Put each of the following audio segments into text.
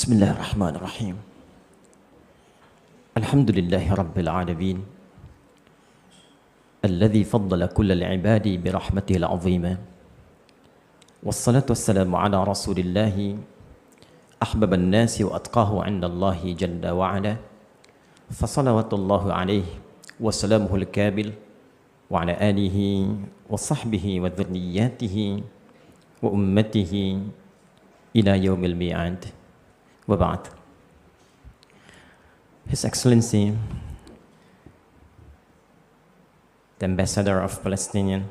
Bismillahirrahmanirrahim. Alhamdulillahi rabbil alamin. Alladhi faddala kullal ibadi birahmatihi al-azimah. Wassalatu wassalamu ala rasulillahi ahbaban nasi wa atqahu 'inda Allahi jalla wa ala. Fasalawatullahu alaihi wa salamuhu al-kabil wa ala alihi wa sahbihi wa dhurriyyatihi wa ummatihi ila yaumil mi'ad. Wa ba'd. His Excellency, the Ambassador of Palestinian,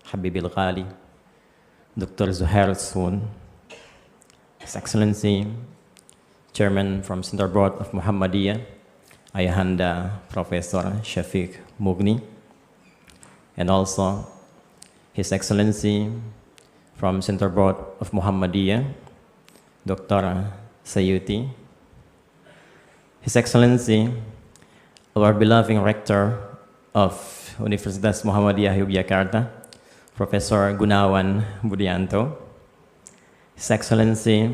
Habib al-Ghali, Dr. Zuhair al-Soon, His Excellency, Chairman from Center Board of Muhammadiyah, Ayahanda Professor Shafiq Mughni, and also His Excellency from Center Board of Muhammadiyah, Dr. Sayuti, His Excellency, our beloved Rector of Universitas Muhammadiyah Yogyakarta, Professor Gunawan Budianto, His Excellency,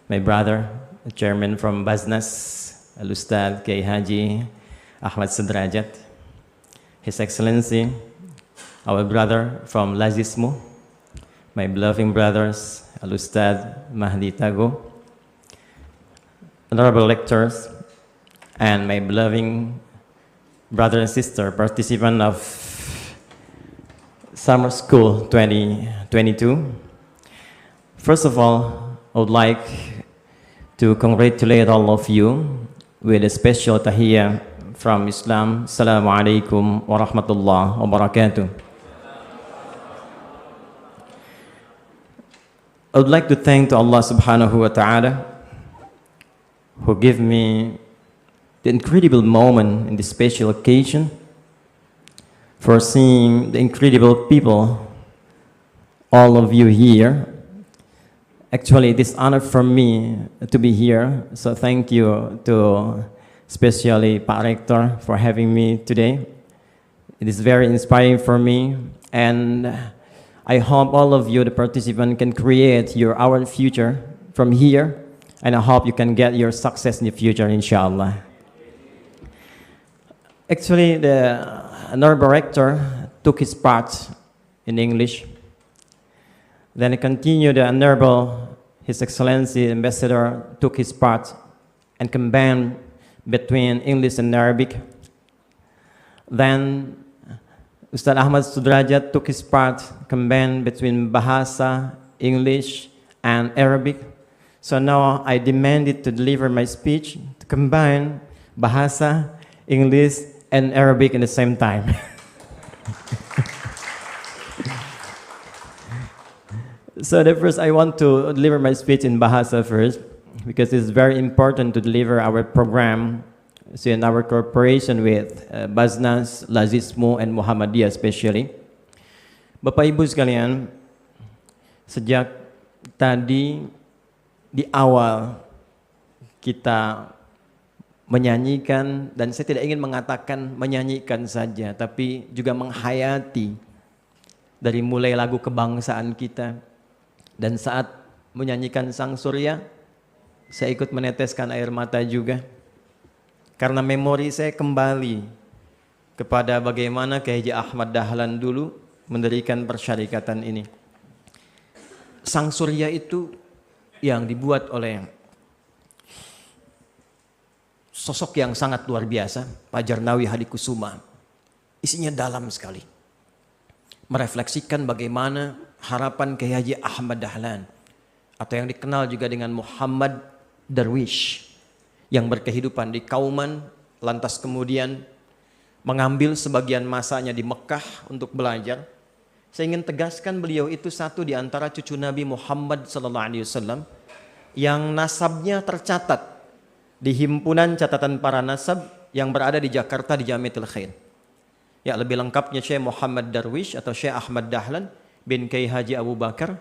my brother, the Chairman from Basnas, Al-Ustadz Kiai Haji Ahmad Sudrajat, His Excellency, our brother from Lazismu, my beloved brothers, Al-Ustadz Mahdi Tago, honorable lectors, and my beloved brother and sister, participant of Summer School 2022. First of all, I would like to congratulate all of you with a special tahiyya from Islam. Assalamu alaikum wa rahmatullahi wa barakatuh. I would like to thank to Allah subhanahu wa ta'ala who gave me the incredible moment in this special occasion for seeing the incredible people, all of you here. Actually, it is honor for me to be here, so thank you to especially Pak Rector for having me today. It is very inspiring for me, and I hope all of you, the participants, can create our future from here, and I hope you can get your success in the future, inshallah. Actually, the honorable rector took his part in English. Then continued the honorable, His Excellency Ambassador took his part and combined between English and Arabic. Then Ustadz Ahmad Sudrajat took his part, combined between Bahasa, English, and Arabic. So now I demanded to deliver my speech to combine Bahasa, English, and Arabic in the same time. So the first, I want to deliver my speech in Bahasa first, because it's very important to deliver our program. So in our cooperation with Basnas, Lazismu, and Muhammadiyah especially. Bapak Ibu sekalian, sejak tadi di awal kita menyanyikan, dan saya tidak ingin mengatakan menyanyikan saja, tapi juga menghayati dari mulai lagu kebangsaan kita. Dan saat menyanyikan Sang Surya, saya ikut meneteskan air mata juga. Karena memori saya kembali kepada bagaimana Kiai Haji Ahmad Dahlan dulu mendirikan persyarikatan ini. Sang Surya itu yang dibuat oleh sosok yang sangat luar biasa, Pak Jarnawi Hadikusuma. Isinya dalam sekali. Merefleksikan bagaimana harapan Kiai Haji Ahmad Dahlan, atau yang dikenal juga dengan Muhammad Darwish, yang berkehidupan di Kauman, lantas kemudian mengambil sebagian masanya di Mekah untuk belajar. Saya ingin tegaskan beliau itu satu di antara cucu Nabi Muhammad SAW yang nasabnya tercatat di himpunan catatan para nasab yang berada di Jakarta di Jamiatul Khair. Ya, lebih lengkapnya Syekh Muhammad Darwish atau Syekh Ahmad Dahlan bin Kiai Haji Abu Bakar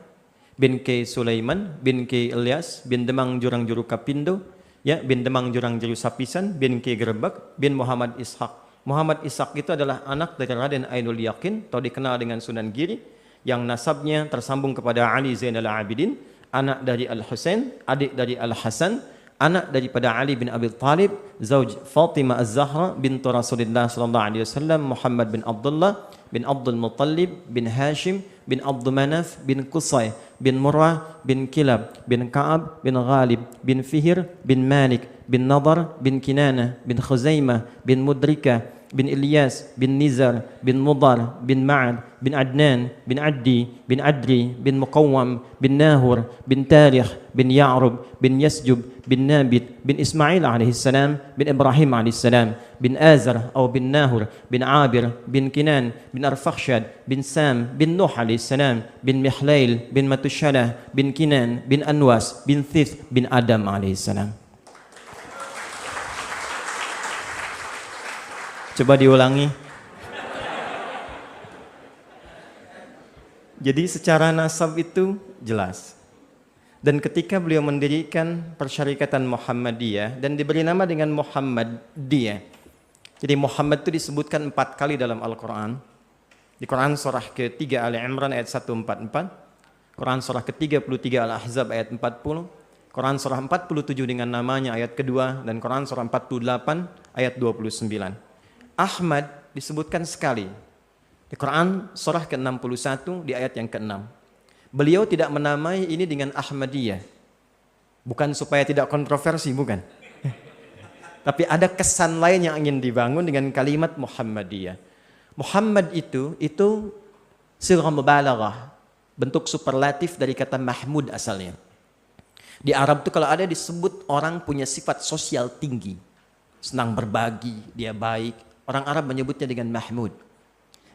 bin Kiai Sulaiman bin Kiai Ilyas bin Demang Jurang Juru Kapindo, ya, bin Demang Jurang Juru Sapisan bin Kiai Gerebek bin Muhammad Ishaq. Muhammad Ishaq itu adalah anak dari Raden Ainul Yakin atau dikenal dengan Sunan Giri, yang nasabnya tersambung kepada Ali Zainal Abidin. anak dari Al-Husain, adik dari Al-Hasan, anak daripada Ali bin Abi Thalib, zauj Fatimah Az-Zahra bintu Rasulullah sallallahu alaihi wasallam, Muhammad bin Abdullah bin Abdul Muttalib bin Hashim bin Abdul Manaf bin Qusay bin Murrah bin Kilab bin Ka'ab bin Ghalib bin Fihir bin Malik bin Nadar bin Kinana bin Khuzaimah bin Mudrika bin Ilyas bin Nizar bin Mudar bin Ma'ad bin Adnan bin Addi bin Adri bin Muqawwam bin Nahur bin Tarikh bin Ya'rub bin Yasjub bin Nabit bin Ismail alaihissalam bin Ibrahim alaihissalam bin Azar atau bin Nahur bin Abir bin Kinan bin Arfakhshad bin Sam bin Nuh alaihissalam bin Mihlail bin Matushalah bin Kinan bin Anwas bin Thith bin Adam alaihissalam. Coba diulangi. Jadi secara nasab itu jelas. Dan ketika beliau mendirikan Persyarikatan Muhammadiyah dan diberi nama dengan Muhammadiyah. Jadi Muhammad itu disebutkan 4 kali dalam Al-Quran. Di Quran surah ke-3 Ali Imran ayat 144. Quran surah ke-33 Al-Ahzab ayat 40. Quran surah 47 dengan namanya ayat kedua. Dan Quran surah 48 ayat 29. Ahmad disebutkan sekali di Quran surah ke-61 di ayat yang ke-6. Beliau tidak menamai ini dengan Ahmadiyah. Bukan supaya tidak kontroversi, bukan. Tapi ada kesan lain yang ingin dibangun dengan kalimat Muhammadiyah. Muhammad itu sighah mubalaghah, bentuk superlatif dari kata Mahmud asalnya. Di Arab itu kalau ada disebut orang punya sifat sosial tinggi, senang berbagi, dia baik, orang Arab menyebutnya dengan Mahmud.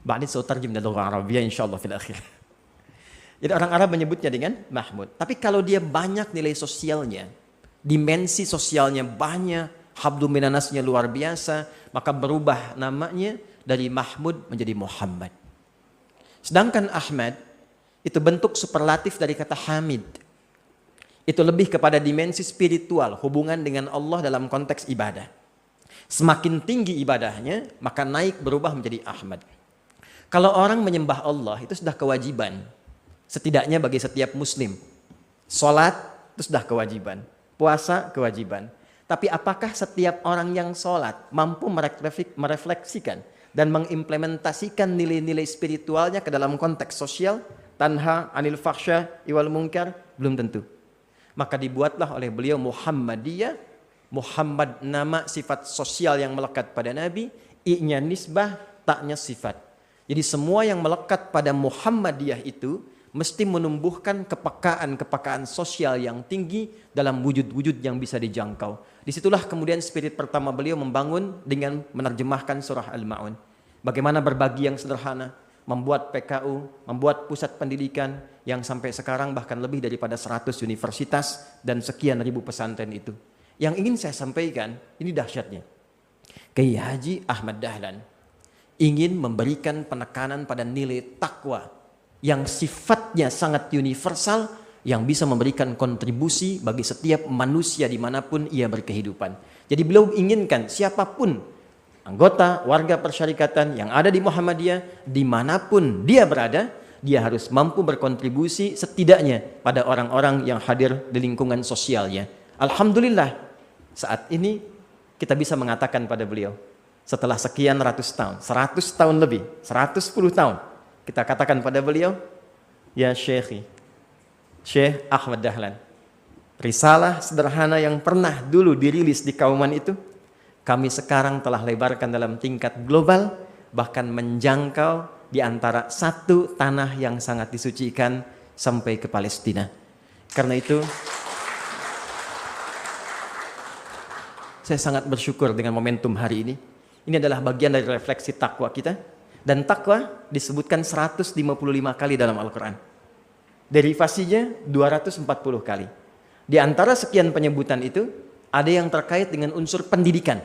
Ba'di sautarjim dari lughah Arabiyah insyaallah fil akhir. Jadi orang Arab menyebutnya dengan Mahmud. Tapi kalau dia banyak nilai sosialnya, dimensi sosialnya banyak, hablu minanasnya luar biasa, maka berubah namanya dari Mahmud menjadi Muhammad. Sedangkan Ahmad itu bentuk superlatif dari kata Hamid. Itu lebih kepada dimensi spiritual, hubungan dengan Allah dalam konteks ibadah. Semakin tinggi ibadahnya, maka naik berubah menjadi Ahmad. Kalau orang menyembah Allah, itu sudah kewajiban. Setidaknya bagi setiap muslim. Salat itu sudah kewajiban. Puasa kewajiban. Tapi apakah setiap orang yang salat mampu merefleksikan dan mengimplementasikan nilai-nilai spiritualnya ke dalam konteks sosial? Tanha anil fakhsya iwal munkar? Belum tentu. Maka dibuatlah oleh beliau Muhammadiyah. Muhammad nama sifat sosial yang melekat pada Nabi, i-nya nisbah, taknya sifat. Jadi semua yang melekat pada Muhammadiyah itu mesti menumbuhkan kepekaan sosial yang tinggi dalam wujud-wujud yang bisa dijangkau. Disitulah kemudian spirit pertama beliau membangun dengan menerjemahkan surah Al-Ma'un. Bagaimana berbagi yang sederhana, membuat PKU, membuat pusat pendidikan yang sampai sekarang bahkan lebih daripada 100 universitas dan sekian ribu pesantren itu. Yang ingin saya sampaikan, ini dahsyatnya. Kiai Haji Ahmad Dahlan ingin memberikan penekanan pada nilai takwa yang sifatnya sangat universal, yang bisa memberikan kontribusi bagi setiap manusia dimanapun ia berkehidupan. Jadi beliau inginkan siapapun anggota warga persyarikatan yang ada di Muhammadiyah, dimanapun dia berada, dia harus mampu berkontribusi setidaknya pada orang-orang yang hadir di lingkungan sosialnya. Alhamdulillah, saat ini kita bisa mengatakan pada beliau, setelah sekian ratus tahun, 100 tahun lebih, 110 tahun, kita katakan pada beliau, ya Syekhi, Syekh Ahmad Dahlan, risalah sederhana yang pernah dulu dirilis di kauman itu, kami sekarang telah lebarkan dalam tingkat global, bahkan menjangkau di antara satu tanah yang sangat disucikan sampai ke Palestina. Karena itu, saya sangat bersyukur dengan momentum hari ini. Ini adalah bagian dari refleksi takwa kita. Dan takwa disebutkan 155 kali dalam Al-Quran. Derivasinya 240 kali. Di antara sekian penyebutan itu, ada yang terkait dengan unsur pendidikan.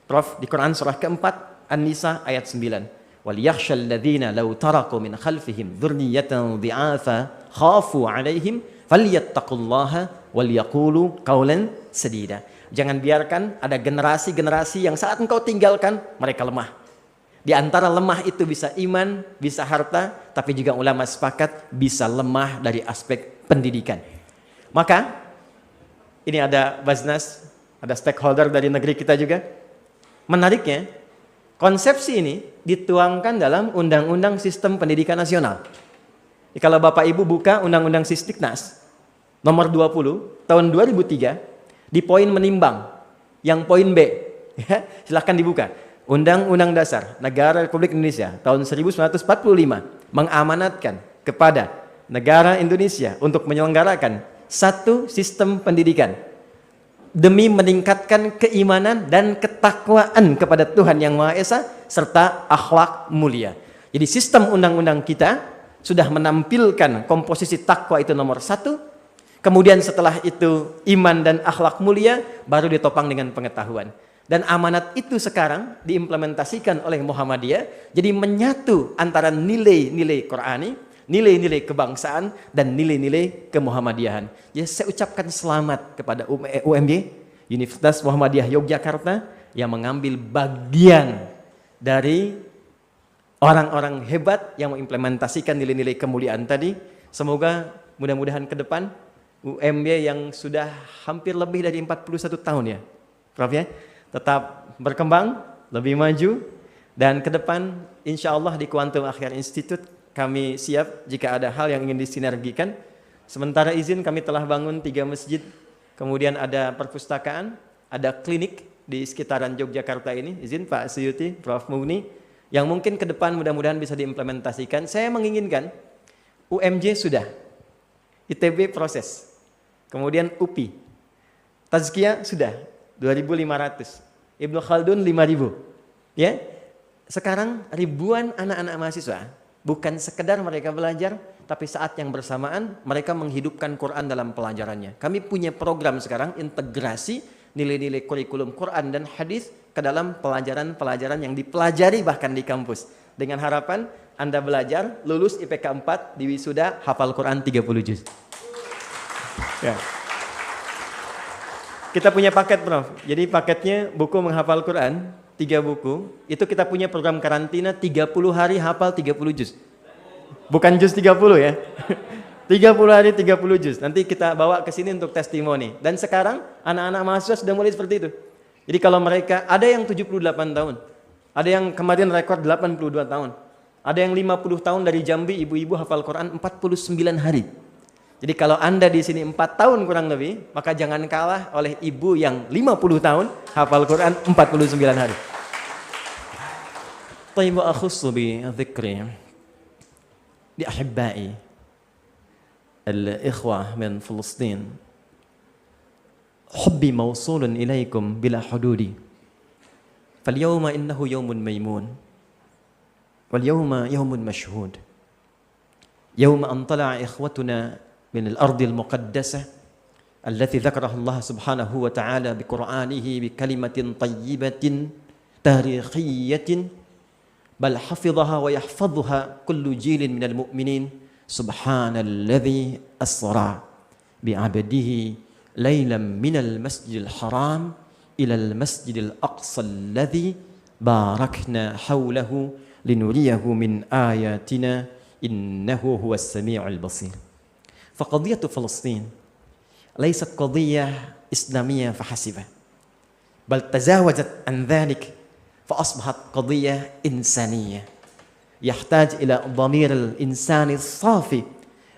Prof, di Quran surah keempat, An-Nisa ayat 9. وَلْيَخْشَى الَّذِينَ لَوْ تَرَكُوا مِنْ خَلْفِهِمْ ذُرِّيَّةً ضِعَافًا خَافُوا عَلَيْهِمْ فَلْيَتَّقُوا اللَّهَ وَلْيَقُولُوا قَوْلًا سَدِيدًا. Jangan biarkan ada generasi-generasi yang saat engkau tinggalkan, mereka lemah. Di antara lemah itu bisa iman, bisa harta, tapi juga ulama sepakat bisa lemah dari aspek pendidikan. Maka ini ada Basnas, ada stakeholder dari negeri kita juga. Menariknya, konsepsi ini dituangkan dalam Undang-Undang Sistem Pendidikan Nasional. Jadi, kalau Bapak Ibu buka Undang-Undang Sisdiknas nomor 20 tahun 2003 di poin menimbang, yang poin B, ya, silahkan dibuka. Undang-Undang Dasar Negara Republik Indonesia tahun 1945 mengamanatkan kepada negara Indonesia untuk menyelenggarakan satu sistem pendidikan demi meningkatkan keimanan dan ketakwaan kepada Tuhan Yang Maha Esa serta akhlak mulia. Jadi sistem undang-undang kita sudah menampilkan komposisi takwa itu nomor 1. Kemudian setelah itu iman dan akhlak mulia baru ditopang dengan pengetahuan. Dan amanat itu sekarang diimplementasikan oleh Muhammadiyah, jadi menyatu antara nilai-nilai Qur'ani, nilai-nilai kebangsaan, dan nilai-nilai kemuhammadiyahan. Ya, saya ucapkan selamat kepada UMY, Universitas Muhammadiyah Yogyakarta, yang mengambil bagian dari orang-orang hebat yang mengimplementasikan nilai-nilai kemuliaan tadi. Semoga mudah-mudahan ke depan UMY yang sudah hampir lebih dari 41 tahun ya, Prof ya, tetap berkembang, lebih maju, dan ke depan insya Allah di Quantum Akhyar Institute kami siap jika ada hal yang ingin disinergikan. Sementara izin kami telah bangun 3 masjid, kemudian ada perpustakaan, ada klinik di sekitaran Yogyakarta ini. Izin Pak Suyuti, Prof Muni, yang mungkin ke depan mudah-mudahan bisa diimplementasikan. Saya menginginkan UMJ sudah, ITB proses, kemudian UPI, Tazkiyah sudah 2.500, Ibnu Khaldun 5.000. Ya, sekarang ribuan anak-anak mahasiswa bukan sekedar mereka belajar, tapi saat yang bersamaan mereka menghidupkan Quran dalam pelajarannya. Kami punya program sekarang integrasi nilai-nilai kurikulum Quran dan hadis ke dalam pelajaran-pelajaran yang dipelajari bahkan di kampus. Dengan harapan Anda belajar, lulus IPK 4, di wisuda hafal Quran 30 juz. Ya. Kita punya paket, Prof. Jadi paketnya buku menghafal Quran, 3 buku. Itu kita punya program karantina 30 hari hafal 30 juz. Bukan juz 30 ya. 30 hari 30 juz. Nanti kita bawa ke sini untuk testimoni. Dan sekarang anak-anak mahasiswa sudah mulai seperti itu. Jadi kalau mereka, ada yang 78 tahun. Ada yang kemarin rekor 82 tahun. Ada yang 50 tahun dari Jambi, ibu-ibu hafal Quran 49 hari. Jadi kalau Anda di sini 4 tahun kurang lebih, maka jangan kalah oleh ibu yang 50 tahun hafal Quran 49 hari. طيب أخص بذكري لأحبائي الإخوة من فلسطين حبي موصول إليكم بلا حدود فاليوم إنه يوم ميمون واليوم يوم مشهود يوم أن طلع إخوتنا من الأرض المقدسة التي ذكرها الله سبحانه وتعالى بقرآنه بكلمة طيبة تاريخية بل حفظها ويحفظها كل جيل من المؤمنين سبحان الذي أسرى بعبده ليلا من المسجد الحرام إلى المسجد الأقصى الذي باركنا حوله لنريه من آياتنا إنه هو السميع البصير. فقضية فلسطين ليست قضية إسلامية فحسب بل تجاوزت عن ذلك فأصبحت قضية إنسانية يحتاج إلى ضمير الإنسان الصافي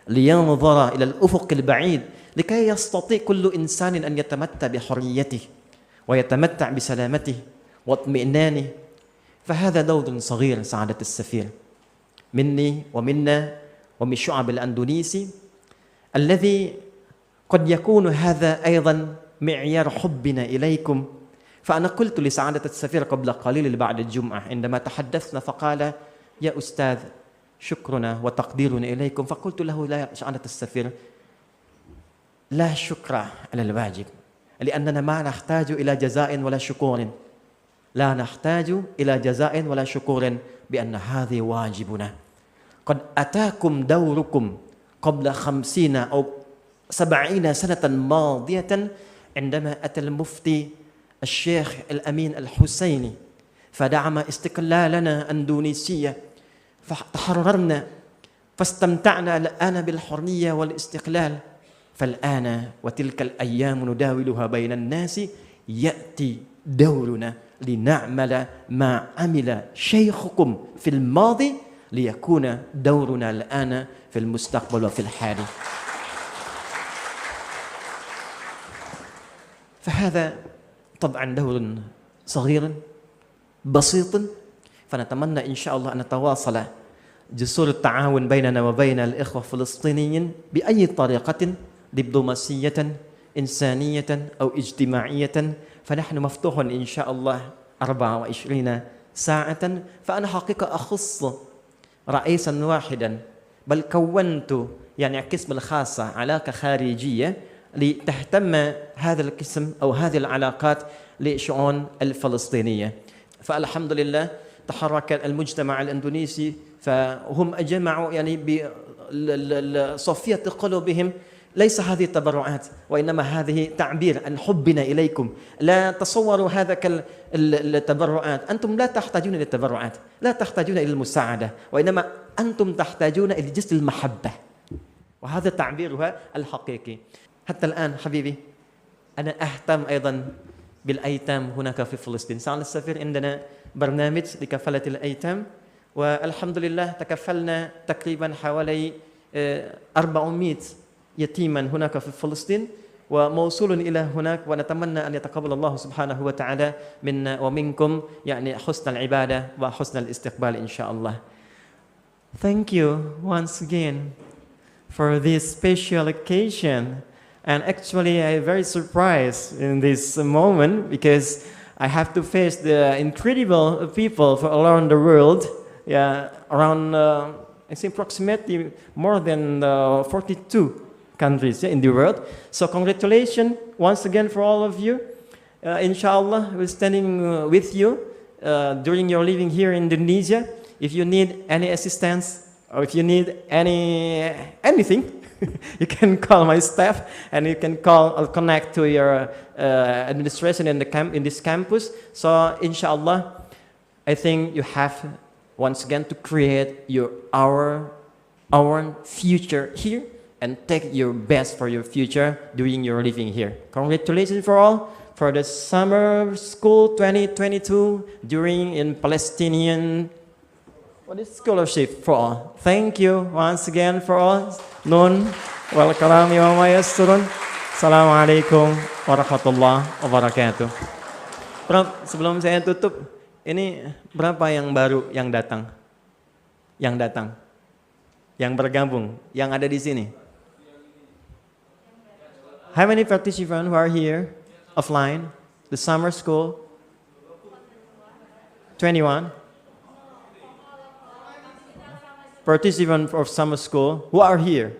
لينظر إلى الأفق البعيد لكي يستطيع كل إنسان أن يتمتع بحريته ويتمتع بسلامته واطمئنانه. فهذا دور صغير سعادة السفير مني ومنا ومن شعب الأندونيسي الذي قد يكون هذا أيضا معيار حبنا إليكم. فأنا قلت لسعادة السفير قبل قليل بعد الجمعة عندما تحدثنا فقال يا أستاذ شكرنا وتقديرنا إليكم. فقلت له لا يا سعادة السفير لا شكر على الواجب لأننا ما نحتاج إلى جزاء ولا شكور لا نحتاج إلى جزاء ولا شكور بأن هذه واجبنا. قد أتاكم دوركم قبل 50 أو 70 سنة ماضية عندما أتى المفتي الشيخ الأمين الحسيني فدعم استقلالنا أندونيسية فتحررنا فاستمتعنا الآن بالحرية والاستقلال. fal'ana wa tilkal ayyamu nudawiluha bainan nasi ya'ti dawruna lina'mala ma amila syaykhukum fil madi liyakuna dawruna al'ana fil mustaqbal wa fil hali. فهذا طبعا دور صغير بسيط فنتمنى إن شاء الله أن نتواصل جسور التعاون بيننا وبين الإخوة الفلسطينيين بأي طريقة دبلوماسية إنسانية أو اجتماعية فنحن مفتوح إن شاء الله 24 ساعة. فأنا حقيقة أخص رئيسا واحدا بل كونت يعني قسم الخاصة علاقة خارجية لتهتم هذا القسم أو هذه العلاقات لشؤون الفلسطينية. فالحمد لله تحرك المجتمع الإندونيسي فهم جمعوا يعني بصفية قلوبهم ليس هذه التبرعات وإنما هذه تعبير عن حبنا إليكم. لا تصوروا هذا التبرعات، أنتم لا تحتاجون إلى التبرعات، لا تحتاجون إلى المساعدة، وإنما أنتم تحتاجون إلى جسد المحبة، وهذا تعبيرها الحقيقي. حتى الآن حبيبي أنا أهتم أيضا بالأيتام هناك في فلسطين. سعادة السفير عندنا برنامج لكفالة الأيتام والحمد لله تكفلنا تقريبا حوالي 400 يتيما هناك في فلسطين وموصول إلى هناك ونتمنى أن يتقبل الله سبحانه وتعالى منا ومنكم يعني حسن العبادة وحسن الاستقبال إن شاء الله. Thank you once again for this special occasion. And actually I'm very surprised in this moment because I have to face the incredible people from around the world. Yeah, around I think approximately more than 42 countries in the world. So congratulations once again for all of you. Inshallah, we're standing with you during your living here in Indonesia. If you need any assistance or if you need anything, you can call my staff and you can call or connect to your administration in this campus. So inshallah, I think you have once again to create our future here and take your best for your future during your living here. Congratulations for all for the summer school 2022 during in Palestinian scholarship for all. Thank you once again for all. Nun wal kalam wa yasturun. Assalamualaikum warahmatullahi wabarakatuh. Sebelum saya tutup, ini berapa yang baru yang datang? Yang bergabung, yang ada di sini? How many participants who are here offline? The summer school? 21. Participants of summer school who are here,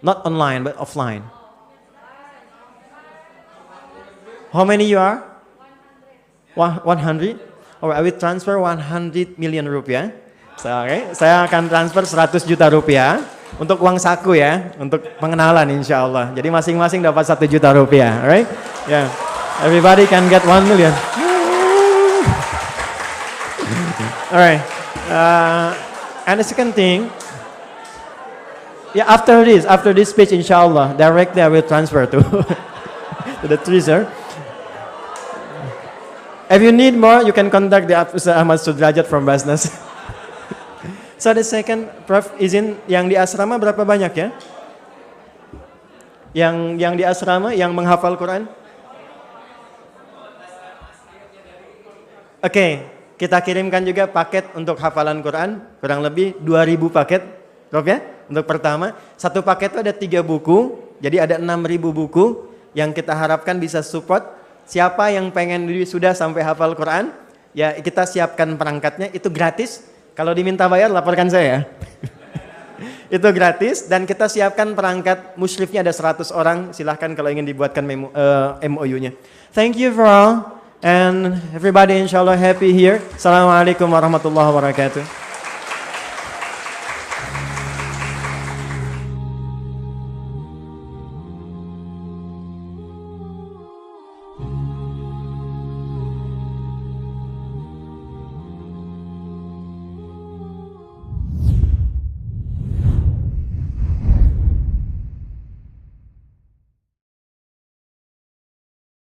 not online but offline. How many you are? 100. Alright, I will transfer 100 million rupiah. So, okay. Saya akan transfer 100 juta rupiah untuk uang saku ya, untuk pengenalan insya Allah. Jadi masing-masing dapat 1 juta rupiah, alright? Yeah, everybody can get 1 million. Alright. And the second thing, yeah, after this speech, inshallah, directly I will transfer to to the treasurer. If you need more, you can contact the Ustaz Ahmad Sudrajat from Basnas. So the second, Prof, izin yang di asrama berapa banyak ya? Yang di asrama, yang menghafal Quran? Oke, kita kirimkan juga paket untuk hafalan Quran, kurang lebih 2000 paket, Prof ya, untuk pertama. Satu paket itu ada 3 buku, jadi ada 6000 buku yang kita harapkan bisa support. Siapa yang pengen sudah sampai hafal Quran, ya kita siapkan perangkatnya, itu gratis. Kalau diminta bayar, laporkan saya. Itu gratis dan kita siapkan perangkat musyrifnya ada 100 orang. Silahkan kalau ingin dibuatkan MOU-nya. Thank you for all and everybody inshallah happy here. Assalamualaikum warahmatullahi wabarakatuh.